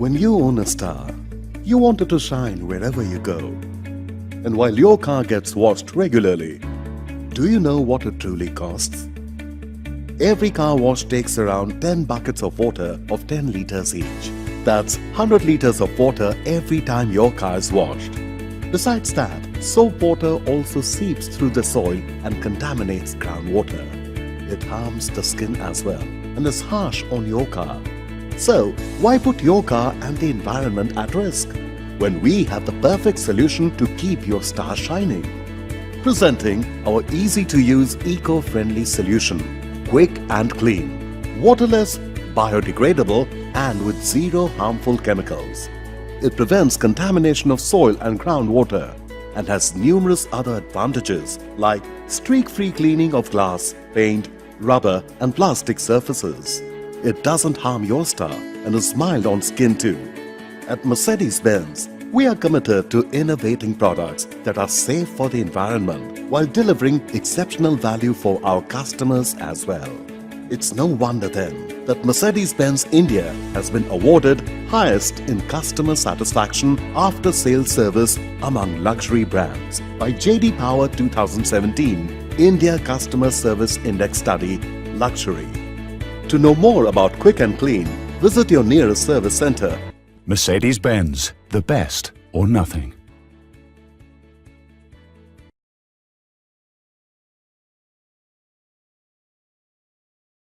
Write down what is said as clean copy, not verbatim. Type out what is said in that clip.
When you own a star, you want it to shine wherever you go. And while your car gets washed regularly, do you know what it truly costs? Every car wash takes around 10 buckets of water of 10 liters each. That's 100 liters of water every time your car is washed. Besides that, soap water also seeps through the soil and contaminates groundwater. It harms the skin as well and is harsh on your car. So, why put your car and the environment at risk when we have the perfect solution to keep your star shining? Presenting our easy-to-use, eco-friendly solution, quick and clean, waterless, biodegradable and with zero harmful chemicals. It prevents contamination of soil and groundwater and has numerous other advantages like streak-free cleaning of glass, paint, rubber and plastic surfaces. It doesn't harm your star and is mild on skin too. At Mercedes-Benz, we are committed to innovating products that are safe for the environment while delivering exceptional value for our customers as well. It's no wonder then that Mercedes-Benz India has been awarded highest in customer satisfaction after sales service among luxury brands by JD Power 2017 India Customer Service Index Study Luxury. To know more about Quick and Clean, visit your nearest service center. Mercedes-Benz, the best or nothing.